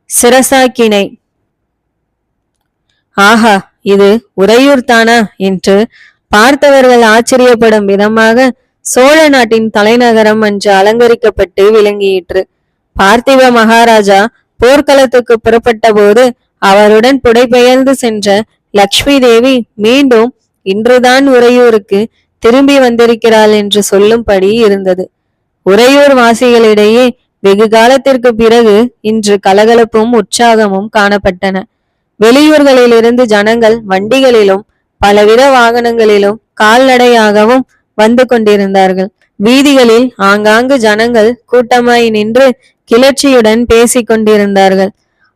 சிரசாக்கினை. ஆஹா, இது உறையூர் தானா என்று பார்த்தவர்கள் ஆச்சரியப்படும் விதமாக சோழ நாட்டின் தலைநகரம் அன்று அலங்கரிக்கப்பட்டு விளங்கியிற்று. பார்த்திப மகாராஜா போர்க்களத்துக்கு புறப்பட்ட போது அவருடன் புடைபெயர்ந்து சென்ற லக்ஷ்மி தேவி மீண்டும் இன்றுதான் உறையூருக்கு திரும்பி வந்திருக்கிறாள் என்று சொல்லும்படி இருந்தது. உறையூர் வாசிகளிடையே வெகு காலத்திற்கு பிறகு இன்று கலகலப்பும் உற்சாகமும் காணப்பட்டன. வெளியூர்களிலிருந்து ஜனங்கள் வண்டிகளிலும் பலவித வாகனங்களிலும் கால்நடையாகவும் வந்து கொண்டிருந்தார்கள். வீதிகளில் ஆங்காங்கு ஜனங்கள் கூட்டமாய் நின்று கிளர்ச்சியுடன் பேசிக் கொண்டிருந்தார்கள்.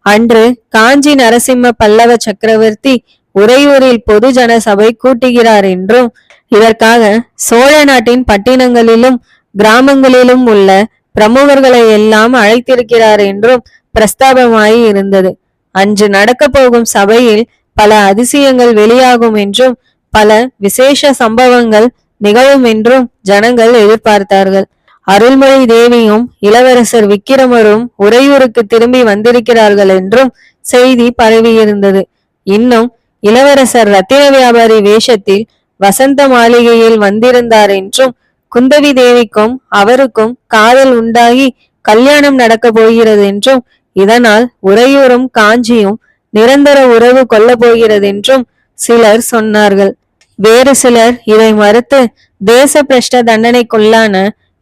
அன்று காஞ்சி நரசிம்ம பல்லவ சக்கரவர்த்தி உறையூரில் பொது ஜன சபை கூட்டுகிறார் என்றும் இதற்காக சோழ நாட்டின் பட்டினங்களிலும் கிராமங்களிலும் உள்ள பிரமுகர்களை எல்லாம் அழைத்திருக்கிறார் என்றும் பிரஸ்தாபமாய் இருந்தது. அன்று நடக்க போகும் சபையில் பல அதிசயங்கள் வெளியாகும் என்றும் பல விசேஷ சம்பவங்கள் நிகழும் என்றும் ஜனங்கள் எதிர்பார்த்தார்கள். அருள்மொழி தேவியும் இளவரசர் விக்கிரமரும் உறையூருக்கு திரும்பி வந்திருக்கிறார்கள் என்றும் செய்தி பரவியிருந்தது. இன்னும் இளவரசர் ரத்தின வியாபாரி வேஷத்தில் வசந்த மாளிகையில் வந்திருந்தார் என்றும் குந்தவி தேவிக்கும் அவருக்கும் காதல் உண்டாகி கல்யாணம் நடக்க போகிறது என்றும் இதனால் உறையூரும் காஞ்சியும் நிரந்தர உறவு கொள்ள போகிறது என்றும் சிலர் சொன்னார்கள். வேறு சிலர் இதை மறுத்து தேச பிரஷ்ட தண்டனைக்குள்ளான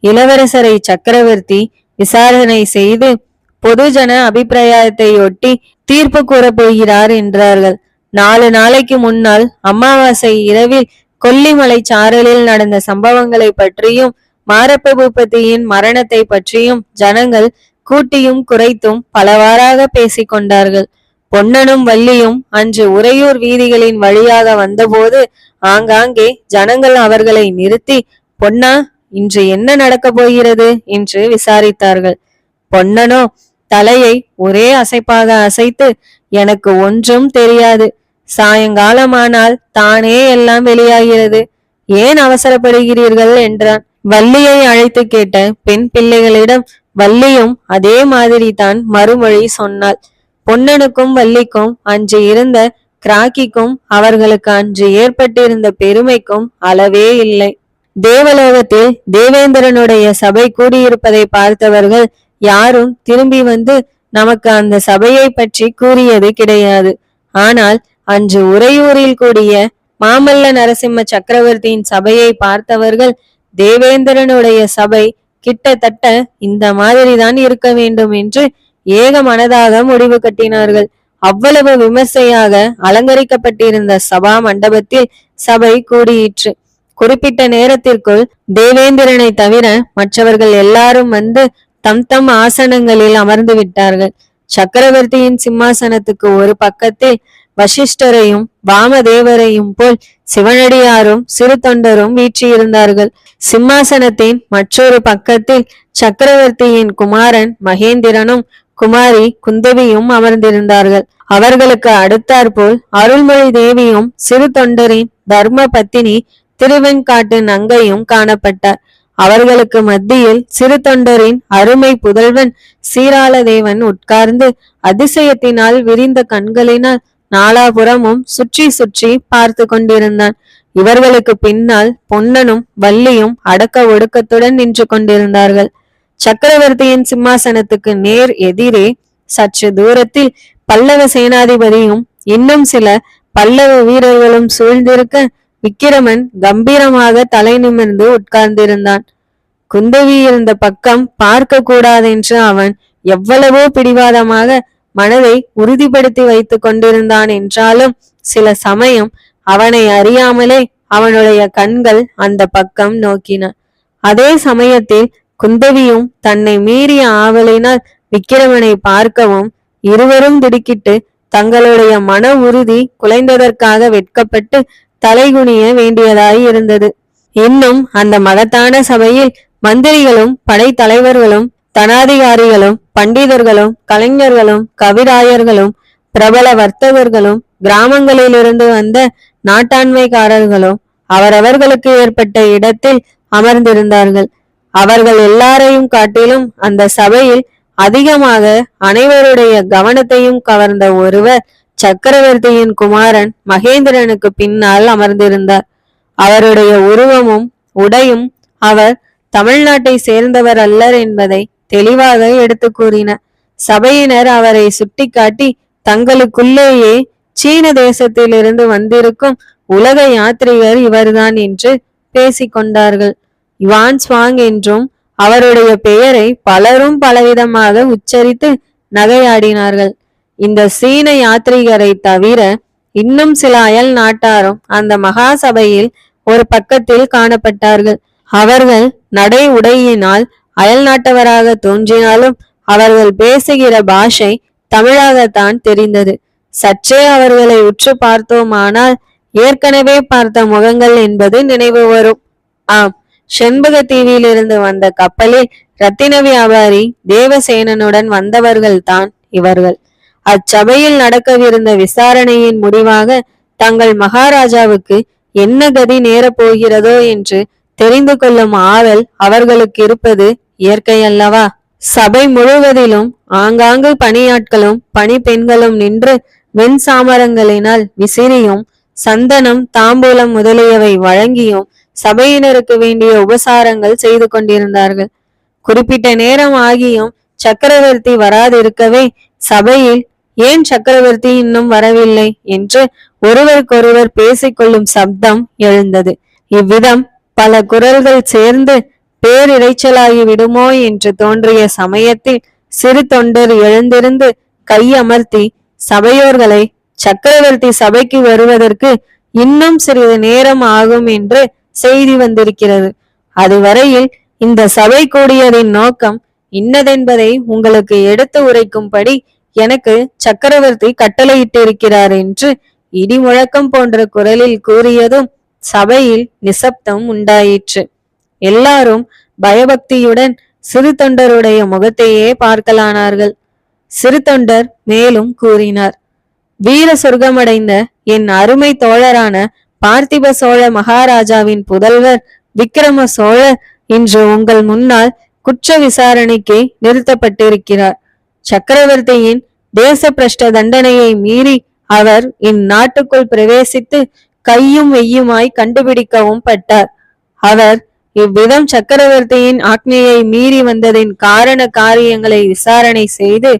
இளவரசரை சக்கரவர்த்தி விசாரணை செய்து பொதுஜன அபிப்பிராயத்தையொட்டி தீர்ப்பு கூறப் போகிறார் என்றார்கள். 4 நாளைக்கு முன்னால் அமாவாசை இரவில் கொல்லிமலை சாரலில் நடந்த சம்பவங்களை பற்றியும் மாரப்ப பூபதியின் மரணத்தை பற்றியும் ஜனங்கள் கூட்டியும் குறைத்தும் பலவாறாக பேசிக்கொண்டார்கள். பொன்னனும் வள்ளியும் அன்று உறையூர் வீதிகளின் வழியாக வந்தபோது ஆங்காங்கே ஜனங்கள் அவர்களை நிறுத்தி, பொன்னா, இன்று என்ன நடக்கப் போகிறது என்று விசாரித்தார்கள். பொன்னனோ தலையை ஒரே அசைப்பாக அசைத்து, எனக்கு ஒன்றும் தெரியாது, சாயங்காலமானால் தானே எல்லாம் வெளியாகிறது, ஏன் அவசரப்படுகிறீர்கள் என்றான். வள்ளியை அழைத்து கேட்ட பெண் பிள்ளைகளிடம் வள்ளியும் அதே மாதிரி தான் மறுமொழி சொன்னாள். பொன்னனுக்கும் வள்ளிக்கும் அன்று இருந்த கிராக்கிக்கும் அவர்களுக்கு அன்று ஏற்பட்டிருந்த பெருமைக்கும் அளவே இல்லை. தேவலோகத்தில் தேவேந்திரனுடைய சபை கூடியிருப்பதை பார்த்தவர்கள் யாரும் திரும்பி வந்து நமக்கு அந்த சபையை பற்றி கூறியது கிடையாது. ஆனால் அன்று உறையூரில் கூடிய மாமல்ல நரசிம்ம சக்கரவர்த்தியின் சபையை பார்த்தவர்கள் தேவேந்திரனுடைய சபை கிட்டத்தட்ட இந்த மாதிரிதான் இருக்க வேண்டும் என்று ஏக மனதாக முடிவு கட்டினார்கள். அவ்வளவு விமர்சையாக அலங்கரிக்கப்பட்டிருந்த சபா மண்டபத்தில் சபை கூடியிற்று. குறிப்பிட்ட நேரத்திற்குள் தேவேந்திரனை தவிர மற்றவர்கள் எல்லாரும் வந்து தம் தம் ஆசனங்களில் அமர்ந்து விட்டார்கள். சக்கரவர்த்தியின் சிம்மாசனத்துக்கு ஒரு பக்கத்தில் வசிஷ்டரையும் வாமதேவரையும் போல் சிவனடியாரும் சிறு தொண்டரும் வீற்றிருந்தார்கள். சிம்மாசனத்தின் மற்றொரு பக்கத்தில் சக்கரவர்த்தியின் குமாரன் மகேந்திரனும் குமாரி குந்தவியும் அமர்ந்திருந்தார்கள். அவர்களுக்கு அடுத்தாற்போல் அருள்மொழி தேவியும் சிறு தொண்டரின் தர்ம பத்தினி திருவெண்காட்டு நங்கையும் காணப்பட்டார். அவர்களுக்கு மத்தியில் சிறு தொண்டரின் அருமை புதல்வன் சீராளதேவன் உட்கார்ந்து அதிசயத்தினால் விரிந்த கண்களினால் நாலாபுறமும் சுற்றி சுற்றி பார்த்து கொண்டிருந்தான். இவர்களுக்கு பின்னால் பொன்னனும் வள்ளியும் அடக்க ஒடுக்கத்துடன் நின்று கொண்டிருந்தார்கள். சக்கரவர்த்தியின் சிம்மாசனத்துக்கு நேர் எதிரே சற்று தூரத்தில் பல்லவ சேனாதிபதியும் இன்னும் சில பல்லவ வீரர்களும் சூழ்ந்திருக்க விக்கிரமன் கம்பீரமாக தலை நிமிர்ந்து உட்கார்ந்திருந்தான். குந்தவி இருந்த பக்கம் பார்க்க கூடாதென்று அவன் எவ்வளவோ பிடிவாதமாக மனதை உறுதிப்படுத்தி வைத்துக் கொண்டிருந்தான் என்றாலும் சில சமயம் அவனை அறியாமலே அவனுடைய கண்கள் அந்த பக்கம் நோக்கின. அதே சமயத்தில் குந்தவியும் தன்னை மீறிய ஆவலினால் விக்கிரமனை பார்க்கவும் இருவரும் திடுக்கிட்டு தங்களுடைய மன உறுதி குலைந்ததற்காக வெட்கப்பட்டு தலைகுனிய வேண்டியதாய் இருந்தது. இன்னும் அந்த மகத்தான சபையில் மந்திரிகளும் படைத்தலைவர்களும் தனாதிகாரிகளும் பண்டிதர்களும் கலைஞர்களும் கவிராயர்களும் பிரபல வர்த்தகர்களும் கிராமங்களிலிருந்து வந்த நாட்டாண்மைக்காரர்களும் அவரவர்களுக்கு ஏற்பட்ட இடத்தில் அமர்ந்திருந்தார்கள். அவர்கள் எல்லாரையும் காட்டிலும் அந்த சபையில் அதிகமாக அனைவருடைய கவனத்தையும் கவர்ந்த ஒருவர் சக்கரவர்த்தியின் குமாரன் மகேந்திரனுக்கு பின்னால் அமர்ந்திருந்தார். அவருடைய உருவமும் உடையும் அவர் தமிழ்நாட்டை சேர்ந்தவர் அல்லர் என்பதை தெளிவாக எடுத்து கூறின. சபையினர் அவரை சுட்டிக்காட்டி தங்களுக்குள்ளேயே சீன தேசத்திலிருந்து வந்திருக்கும் உலக யாத்ரீகர் இவர்தான் என்று பேசிக்கொண்டார்கள். யுவான் ஸ்வாங் என்றும் அவருடைய பெயரை பலரும் பலவிதமாக உச்சரித்து நகையாடினார்கள். இந்த சீன யாத்ரீகரை தவிர இன்னும் சில அயல் நாட்டாரும் அந்த மகா சபையில் ஒரு பக்கத்தில் காணப்பட்டார்கள். அவர்கள் நடை உடையினால் அயல் நாட்டவராக தோன்றினாலும் அவர்கள் பேசுகிற பாஷை தமிழாகத்தான் தெரிந்தது. சற்றே அவர்களை உற்று பார்த்தோமானால் ஏற்கனவே பார்த்த முகங்கள் என்பது நினைவு வரும். ஆம், செண்பக தீவிலிருந்து வந்த கப்பலில் ரத்தின வியாபாரி தேவசேனனுடன் வந்தவர்கள் தான் இவர்கள். அச்சபையில் நடக்கவிருந்த விசாரணையின் முடிவாக தங்கள் மகாராஜாவுக்கு என்ன கதி நேரப் போகிறதோ என்று தெரிந்து கொள்ளும் ஆவல் அவர்களுக்கு இருப்பது இயற்கை அல்லவா? சபை முழுவதிலும் ஆங்காங்கு பணியாட்களும் பணி பெண்களும் நின்று வெண் சாமரங்களினால் விசிறியும் சந்தனம் தாம்பூலம் முதலியவை வழங்கியும் சபையினருக்கு வேண்டிய உபசாரங்கள் செய்து கொண்டிருந்தார்கள். குறிப்பிட்ட நேரம் ஆகியும் சக்கரவர்த்தி வராதிருக்கவே சபையில் ஏன் சக்கரவர்த்தி இன்னும் வரவில்லை என்று ஒருவருக்கொருவர் பேசிக்கொள்ளும் சப்தம் எழுந்தது. இவ்விதம் பல குரல்கள் சேர்ந்து பேரிரைச்சலாகி விடுமோ என்று தோன்றிய சமயத்தில் சிறு தொண்டர் எழுந்திருந்து கையமர்த்தி சபையோர்களை சக்கரவர்த்தி சபைக்கு வருவதற்கு இன்னும் சிறிது நேரம் ஆகும் என்று செய்தி வந்திருக்கிறது. அதுவரையில் இந்த சபை கூடியதின் நோக்கம் இன்னதென்பதை உங்களுக்கு எடுத்து உரைக்கும்படி எனக்கு சக்கரவர்த்தி கட்டளையிட்டிருக்கிறார் என்று இடி முழக்கம் போன்ற குரலில் கூறியதும் சபையில் நிசப்தம் உண்டாயிற்று. எல்லாரும் பயபக்தியுடன் சிறு தொண்டருடைய முகத்தையே பார்க்கலானார்கள். சிறு தொண்டர் மேலும் கூறினார், வீர சொர்க்கமடைந்த என் அருமை தோழரான பார்த்திப சோழ மகாராஜாவின் புதல்வர் விக்கிரம சோழர் இன்று உங்கள் முன்னால் குற்ற விசாரணைக்கு நிறுத்தப்பட்டிருக்கிறார். சக்கரவர்த்தியின் தேச பிரஷ்ட தண்டனையை மீறி அவர் இந்நாட்டுக்குள் பிரவேசித்து கையும் வெய்யுமாய் கண்டுபிடிக்கவும் பட்டார். அவர் இவ்விதம் சக்கரவர்த்தியின் ஆக்ஞையை மீறி வந்ததின் காரண காரியங்களை விசாரணை செய்து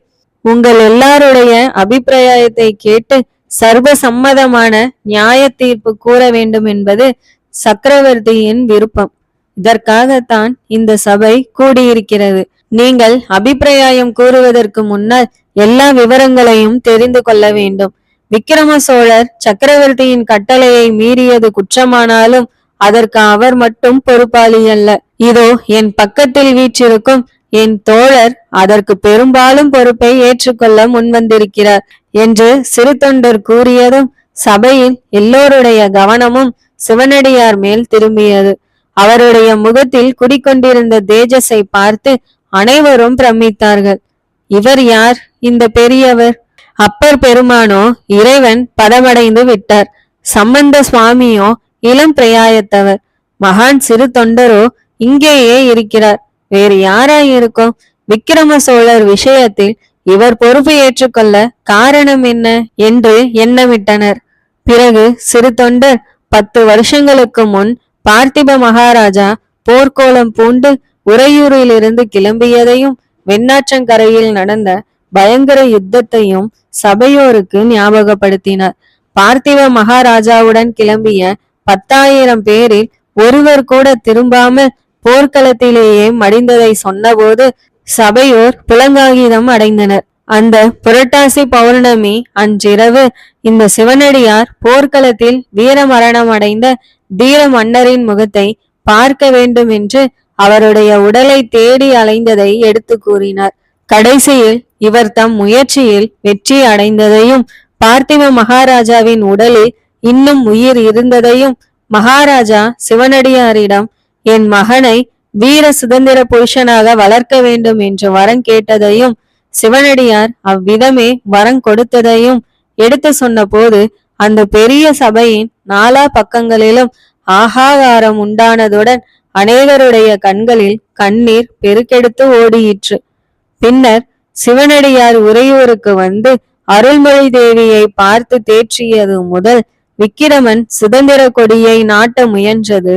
உங்கள் எல்லாருடைய அபிப்பிராயத்தை கேட்டு சர்வ சம்மதமான நியாய தீர்ப்பு கூற வேண்டும் என்பது சக்கரவர்த்தியின் விருப்பம். இதற்காகத்தான் இந்த சபை கூடியிருக்கிறது. நீங்கள் அபிப்பிராயம் கூறுவதற்கு முன்னால் எல்லா விவரங்களையும் தெரிந்து கொள்ள வேண்டும். விக்கிரம சோழர் சக்கரவர்த்தியின் கட்டளையை மீறியது குற்றமானாலும் அதற்கு அவர் மட்டும் பொறுப்பாளி அல்ல. இதோ என் பக்கத்தில் வீற்றிருக்கும் என் தோழர் அதற்கு பெரும்பாலும் பொறுப்பை ஏற்றுக்கொள்ள முன்வந்திருக்கிறார் என்று சிறு தொண்டர் கூறியதும் சபையில் எல்லோருடைய கவனமும் சிவனடியார் மேல் திரும்பியது. அவருடைய முகத்தில் குடிக்கொண்டிருந்த தேஜஸை பார்த்து அனைவரும் பிரமித்தார்கள். இவர் யார்? இந்த பெரியவர்? அப்பர் பெருமானோ இறைவன் பதமடைந்து விட்டார். சம்பந்த சுவாமியோ இளம் பிரயாயத்தவர். மகான் சிறு தொண்டரோ இங்கேயே இருக்கிறார். வேறு யாராயிருக்கும்? விக்கிரம சோழர் விஷயத்தில் இவர் பொறுப்பு ஏற்றுக்கொள்ள காரணம் என்ன என்று எண்ணமிட்டனர். பிறகு சிறு தொண்டர் 10 வருஷங்களுக்கு முன் பார்த்திப மகாராஜா போர்க்கோலம் பூண்டு உறையூரிலிருந்து கிளம்பியதையும் வெண்ணாற்றங்கரையில் நடந்த பயங்கர யுத்தத்தையும் சபையோருக்கு ஞாபகப்படுத்தினார். பார்த்திப மகாராஜாவுடன் கிளம்பிய 10,000 பேரில் ஒருவர் கூட திரும்பாமல் போர்க்களத்திலேயே மடிந்ததை சொன்னபோது சபையோர் புலங்காகிதம் அடைந்தனர். அந்த புரட்டாசி பௌர்ணமி அன்றிரவு இந்த சிவனடியார் போர்க்களத்தில் வீரமரணம் அடைந்த தீர மன்னரின் முகத்தை பார்க்க வேண்டும் என்று அவருடைய உடலை தேடி அலைந்ததை எடுத்து கூறினார். கடைசியில் இவர் தம் முயற்சியில் வெற்றி அடைந்ததையும் பார்த்திப மகாராஜாவின் உடலில் இன்னும் உயிர் இருந்ததையும் மகாராஜா சிவனடியாரிடம் என் மகனை வீர சுதந்திர புருஷனாக வளர்க்க வேண்டும் என்று வரம் கேட்டதையும் சிவனடியார் அவ்விதமே வரம் கொடுத்ததையும் எடுத்து சொன்ன போது அந்த பெரிய சபையின் 4 பக்கங்களிலும் ஆகாகாரம் உண்டானதுடன் அநேகருடைய கண்களில் கண்ணீர் பெருக்கெடுத்து ஓடியிற்று. பின்னர் சிவனடியார் உறையூருக்கு வந்து அருள்மொழி தேவியை பார்த்து தேற்றியது முதல் விக்கிரமன் சுதந்திர கொடியை நாட்ட முயன்றது,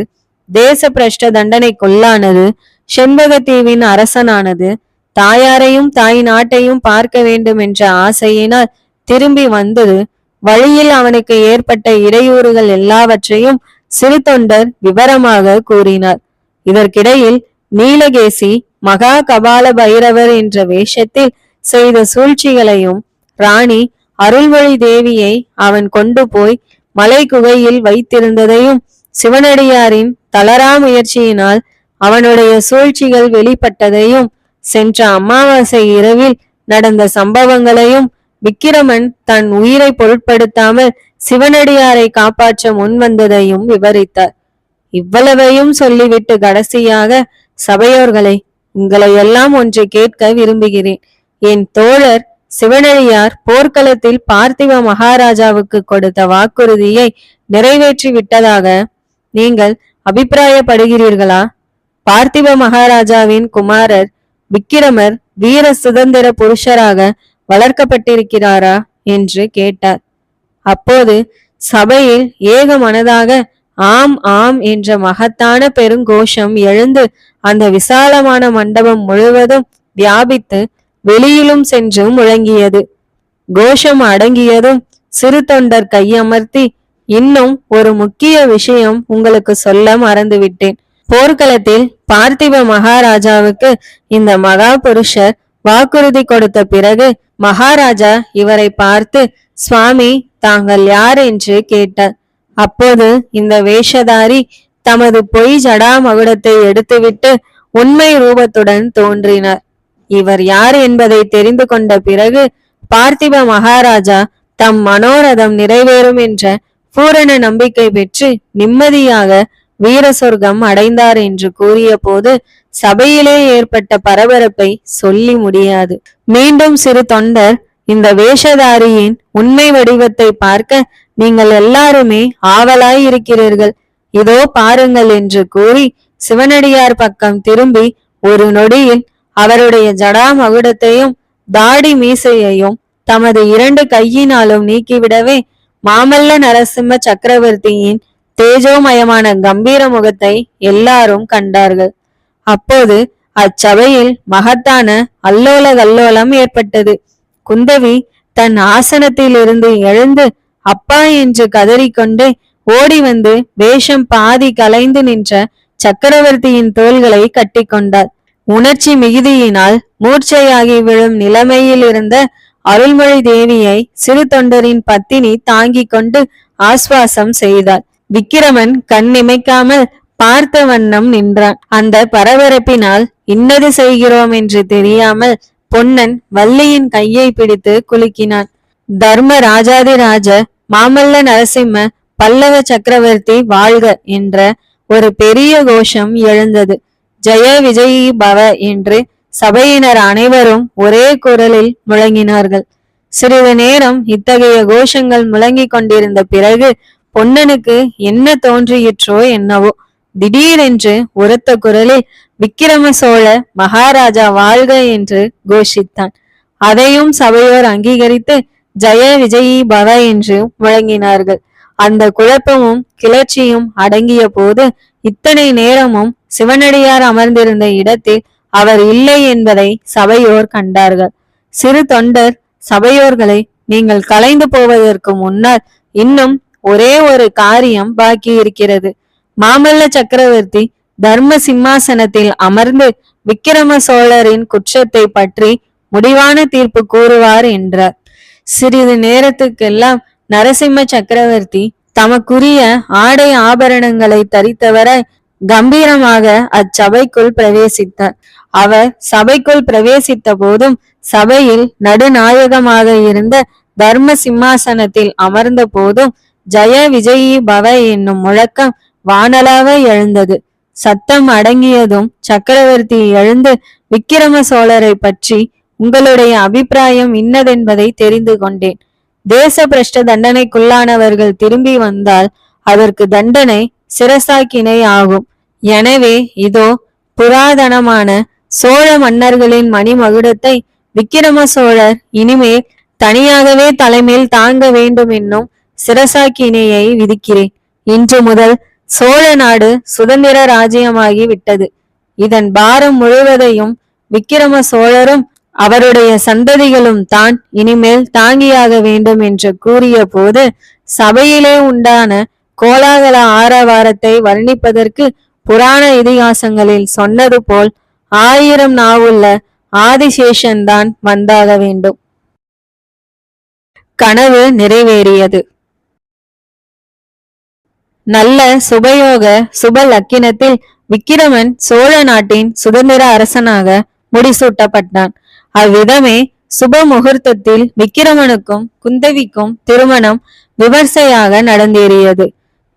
தேச பிரஷ்ட தண்டனைக்குள்ளானது, செண்பகத்தீவின் அரசனானது, தாயாரையும் தாய் நாட்டையும் பார்க்க வேண்டும் என்ற ஆசையினால் திரும்பி வந்தது, வழியில் அவனுக்கு ஏற்பட்ட இடையூறுகள் எல்லாவற்றையும் சிறு தொண்டர் விவரமாக கூறினார். இதற்கிடையில் நீலகேசி மகா கபால பைரவர் என்ற வேஷத்தில் செய்த சூழ்ச்சிகளையும் ராணி அருள்மொழி தேவியை அவன் கொண்டு போய் மலை குகையில் வைத்திருந்ததையும் சிவனடியாரின் தளரா முயற்சியினால் அவனுடைய சூழ்ச்சிகள் வெளிப்பட்டதையும் சென்ற அமாவாசை இரவில் நடந்த சம்பவங்களையும் விக்கிரமன் தன் உயிரை பொருட்படுத்தாமல் சிவனடியாரை காப்பாற்ற முன்வந்ததையும் விவரித்தார். இவ்வளவையும் சொல்லிவிட்டு கடைசியாக, சபையோர்களை, உங்களை எல்லாம் ஒன்று கேட்க விரும்புகிறேன். என் தோழர் சிவனடியார் போர்க்களத்தில் பார்த்திவ மகாராஜாவுக்கு கொடுத்த வாக்குறுதியை நிறைவேற்றி விட்டதாக நீங்கள் அபிப்பிராயப்படுகிறீர்களா? பார்த்திவ மகாராஜாவின் குமாரர் விக்கிரமர் வீர சுதந்திர புருஷராக வளர்க்கப்பட்டிருக்கிறாரா என்று கேட்டார். அப்போது சபையில் ஏக மனதாக ஆம் ஆம் என்ற மகத்தான பெருங்கோஷம் எழுந்து அந்த விசாலமான மண்டபம் முழுவதும் வியாபித்து வெளியிலும் சென்று முழங்கியது. கோஷம் அடங்கியதும் சிறு தொண்டர் கையமர்த்தி, இன்னும் ஒரு முக்கிய விஷயம் உங்களுக்கு சொல்ல மறந்துவிட்டேன். போர்க்களத்தில் பார்த்திப மகாராஜாவுக்கு இந்த மகா புருஷர் வாக்குறுதி கொடுத்த பிறகு மகாராஜா இவரை பார்த்து, சுவாமி தாங்கள் யார் என்று கேட்டார். அப்போது இந்த வேஷதாரி தமது பொய் ஜடா மகுடத்தை எடுத்துவிட்டு உண்மை ரூபத்துடன் தோன்றினார். இவர் யார் என்பதை தெரிந்து கொண்ட பிறகு பார்த்திப மகாராஜா தம் மனோரதம் நிறைவேறும் என்ற பூரண நம்பிக்கை பெற்று நிம்மதியாக வீர சொர்க்கம் அடைந்தார் என்று கூறிய போது சபையிலே ஏற்பட்ட பரபரப்பை சொல்லி முடியாது. மீண்டும் சிறு தொண்டர், இந்த வேஷதாரியின் உண்மை வடிவத்தை பார்க்க நீங்கள் எல்லாருமே ஆவலாய் இருக்கிறீர்கள், இதோ பாருங்கள் என்று கூறி சிவனடியார் பக்கம் திரும்பி ஒரு நொடியில் அவருடைய ஜடா மகுடத்தையும் தாடி மீசையையும் தமது 2 கையினாலும் நீக்கிவிடவே மாமல்ல நரசிம்ம சக்கரவர்த்தியின் தேஜோமயமான கம்பீர முகத்தை எல்லாரும் கண்டார்கள். அப்போது அச்சபையில் மகத்தான அல்லோல கல்லோலம் ஏற்பட்டது. குந்தவி தன் ஆசனத்தில் இருந்து எழுந்து அப்பா என்று கதறிக்கொண்டு ஓடி வந்து வேஷம் பாதி கலைந்து நின்ற சக்கரவர்த்தியின் தோள்களை கட்டிக்கொண்டாள். உணர்ச்சி மிகுதியினால் மூர்ச்சையாகி விழும் நிலைமையில் இருந்த அருள்மொழி தேவியை சிறு தொண்டரின் பத்தினி தாங்கிக் கொண்டு ஆஸ்வாசம் செய்தாள். விக்கிரமன் கண் இமைக்காமல் பார்த்த வண்ணம் நின்றான். அந்த பரபரப்பினால் இன்னது செய்கிறோம் என்று தெரியாமல் பொன்னன் வள்ளியின் கையை பிடித்து குலுக்கினான். தர்ம ராஜாதிராஜ மாமல்ல நரசிம்ம பல்லவ சக்கரவர்த்தி வாழ்க என்ற ஒரு பெரிய கோஷம் எழுந்தது. ஜெய விஜயி பவ என்று சபையினர் அனைவரும் ஒரே குரலில் முழங்கினார்கள். சிறிது நேரம் இத்தகைய கோஷங்கள் முழங்கிக் கொண்டிருந்த பிறகு பொன்னனுக்கு என்ன தோன்றியிற்றோ என்னவோ, திடீரென்று உரத்த குரலில் விக்கிரம சோழ மகாராஜா வாழ்க என்று கோஷித்தான். அதையும் சபையோர் அங்கீகரித்து ஜெய விஜயி பவ என்று முழங்கினார்கள். அந்த குழப்பமும் கிளர்ச்சியும் அடங்கிய போது இத்தனை நேரமும் சிவனடியார் அமர்ந்திருந்த இடத்தில் அவர் இல்லை என்பதை சபையோர் கண்டார்கள். சிறு தொண்டர், சபையோர்களை, நீங்கள் கலைந்து போவதற்கு முன்னால் இன்னும் ஒரே ஒரு காரியம் பாக்கி இருக்கிறது. மாமல்ல சக்கரவர்த்தி தர்ம சிம்மாசனத்தில் அமர்ந்து விக்கிரம சோழரின் குற்றத்தை பற்றி முடிவான தீர்ப்பு கூறுவார் என்றார். சிறிது நேரத்துக்கெல்லாம் நரசிம்ம சக்கரவர்த்தி தமக்குரிய ஆடை ஆபரணங்களை தரித்தவராய் கம்பீரமாக அச்சபைக்குள் பிரவேசித்தார். அவர் சபைக்குள் பிரவேசித்த போதும் சபையில் நடுநாயகமாக இருந்த தர்ம சிம்மாசனத்தில் அமர்ந்த போதும் ஜெய விஜயி பவ என்னும் முழக்கம் வானலாக எழுந்தது. சத்தம் அடங்கியதும் சக்கரவர்த்தி எழுந்து, விக்கிரம சோழரை பற்றி உங்களுடைய அபிப்பிராயம் இன்னதென்பதை தெரிந்து கொண்டேன். தேச பிரஷ்ட தண்டனைக்குள்ளானவர்கள் திரும்பி வந்தால் அதற்கு தண்டனை சிரசாக்கினை ஆகும். எனவே இதோ புராதனமான சோழ மன்னர்களின் மணிமகுடத்தை விக்கிரம சோழர் இனிமேல் தனியாகவே தலைமையில் தாங்க வேண்டும் என்னும் சிரசாக்கினையை விதிக்கிறேன். இன்று முதல் சோழ நாடு சுதந்திர ராஜ்யமாகி விட்டது. இதன் பாரம் முழுவதையும் விக்கிரம சோழரும் அவருடைய சந்ததிகளும் தான் இனிமேல் தாங்கியாக வேண்டும் என்று கூறிய போது சபையிலே உண்டான கோலாகல ஆரவாரத்தை வர்ணிப்பதற்கு புராண இதிகாசங்களில் சொன்னது போல் 1000 நாவுள்ள ஆதிசேஷன் தான் வந்தாக வேண்டும். கனவு நிறைவேறியது. நல்ல சுபயோக சுப லக்கினத்தில் விக்கிரமன் சோழ நாட்டின் சுதந்திர அரசனாக முடிசூட்டப்பட்டான். அவ்விதமே சுப முகூர்த்தத்தில் விக்கிரமனுக்கும் குந்தவிக்கும் திருமணம் விமர்சையாக நடந்தேறியது.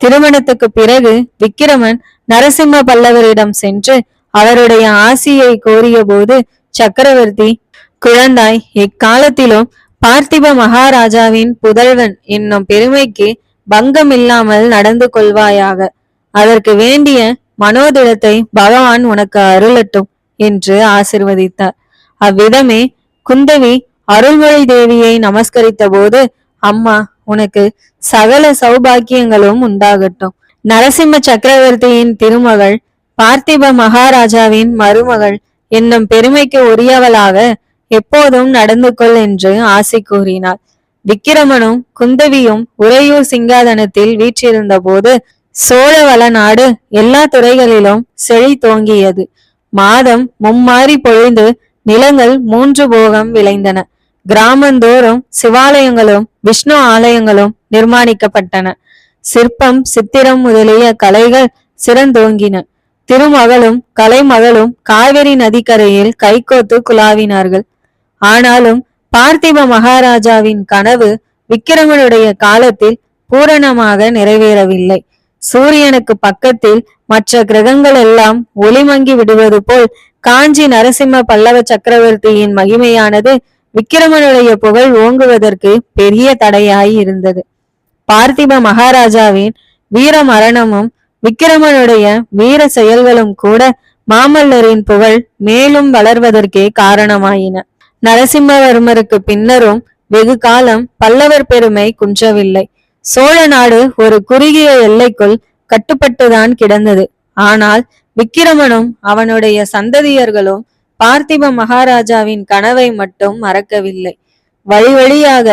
திருமணத்துக்கு பிறகு விக்கிரமன் நரசிம்ம பல்லவரிடம் சென்று அவருடைய ஆசியை கோரிய போது சக்கரவர்த்தி, குழந்தாய், எக்காலத்திலும் பார்த்திப மகாராஜாவின் புதல்வன் என்னும் பெருமைக்கு பங்கம் இல்லாமல் நடந்து கொள்வாயாக. அதற்கு வேண்டிய மனோதிடத்தை பகவான் உனக்கு அருளட்டும் என்று ஆசிர்வதித்தார். அவ்விதமே குந்தவி அருள்மொழி தேவியை நமஸ்கரித்த போது, அம்மா, உனக்கு சகல சௌபாக்கியங்களும் உண்டாகட்டும். நரசிம்ம சக்கரவர்த்தியின் திருமகள் பார்த்திப மகாராஜாவின் மருமகள் என்னும் பெருமைக்கு உரியவளாக எப்போதும் நடந்து கொள் என்று ஆசை கூறினார். விக்கிரமனும் குந்தவியும் உறையூர் சிங்காதனத்தில் வீற்றிருந்த போது சோழ வளநாடு எல்லா துறைகளிலும் செழித்தோங்கியது. மாதம் மும்மாறி பொழிந்து நிலங்கள் 3 போகம் விளைந்தன. கிராமந்தோறும் சிவாலயங்களும் விஷ்ணு ஆலயங்களும் நிர்மாணிக்கப்பட்டன. சிற்பம், சித்திரம் முதலிய கலைகள் சிறந்தோங்கின. திருமகளும் கலைமகளும் காவிரி நதிக்கரையில் கைகோத்து குலாவினார்கள். ஆனாலும் பார்த்திப மகாராஜாவின் கனவு விக்கிரமனுடைய காலத்தில் பூரணமாக நிறைவேறவில்லை. சூரியனுக்கு பக்கத்தில் மற்ற கிரகங்கள் எல்லாம் ஒளிமங்கி விடுவது போல் காஞ்சி நரசிம்ம பல்லவ சக்கரவர்த்தியின் மகிமையானது விக்கிரமனுடைய புகழ் ஓங்குவதற்கு பெரிய தடையாய் இருந்தது. பார்த்திப மகாராஜாவின் வீர மரணமும் விக்கிரமனுடைய வீர செயல்களும் கூட மாமல்லரின் புகழ் மேலும் வளர்வதற்கே காரணமாயின. நரசிம்மவர்மருக்கு பின்னரும் வெகு காலம் பல்லவர் பெருமை குன்றவில்லை. சோழ நாடு ஒரு குறுகிய எல்லைக்குள் கட்டுப்பட்டுதான் கிடந்தது. ஆனால் விக்கிரமனும் அவனுடைய சந்ததியர்களும் பார்த்திப மகாராஜாவின் கனவை மட்டும் மறக்கவில்லை. வழி வழியாக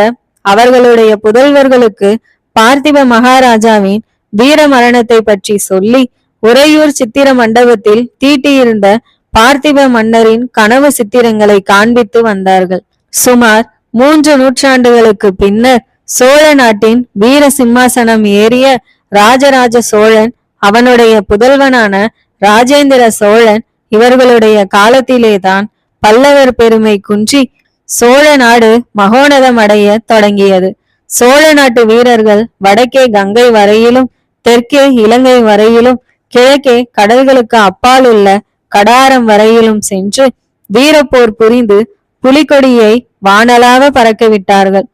அவர்களுடைய புதல்வர்களுக்கு பார்த்திப மகாராஜாவின் வீர மரணத்தை பற்றி சொல்லி உறையூர் சித்திர மண்டபத்தில் தீட்டியிருந்த பார்த்திப மன்னரின் கனவு சித்திரங்களை காண்பித்து வந்தார்கள். சுமார் 3 நூற்றாண்டுகளுக்கு பின்னர் சோழ நாட்டின் வீர சிம்மாசனம் ஏறிய ராஜராஜ சோழன், அவனுடைய புதல்வனான ராஜேந்திர சோழன் இவர்களுடைய காலத்திலேதான் பல்லவர் பெருமை குன்றி சோழ நாடு மகோனதம் அடைய தொடங்கியது. சோழ நாட்டு வீரர்கள் வடக்கே கங்கை வரையிலும், தெற்கே இலங்கை வரையிலும், கிழக்கே கடல்களுக்கு அப்பால் உள்ள கடாரம் வரையிலும் சென்று வீரப்போர் புரிந்து புலிகொடியை வானலாக பறக்க விட்டார்கள்.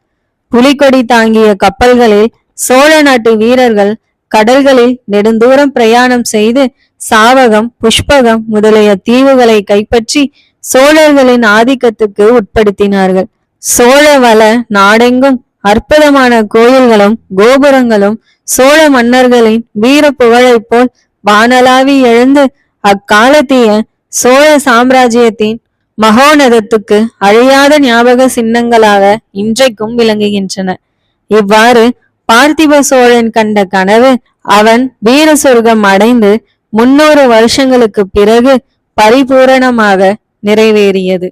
புலிகொடி தாங்கிய கப்பல்களில் சோழ நாட்டு வீரர்கள் கடல்களில் நெடுந்தூரம் பிரயாணம் செய்து சாவகம், புஷ்பகம் முதலிய தீவுகளை கைப்பற்றி சோழர்களின் ஆதிக்கத்துக்கு உட்படுத்தினார்கள். சோழ வள நாடெங்கும் அற்புதமான கோயில்களும் கோபுரங்களும் சோழ மன்னர்களின் வீர புகழை போல் வானலாவி எழுந்து அக்காலத்திய சோழ சாம்ராஜ்யத்தின் மகோனதத்துக்கு அழியாத ஞாபக சின்னங்களாக இன்றைக்கும் விளங்குகின்றன. இவ்வாறு பார்த்திப சோழன் கண்ட கனவு அவன் வீர சொர்க்கம் அடைந்து 300 வருஷங்களுக்கு பிறகு பரிபூரணமாக நிறைவேறியது.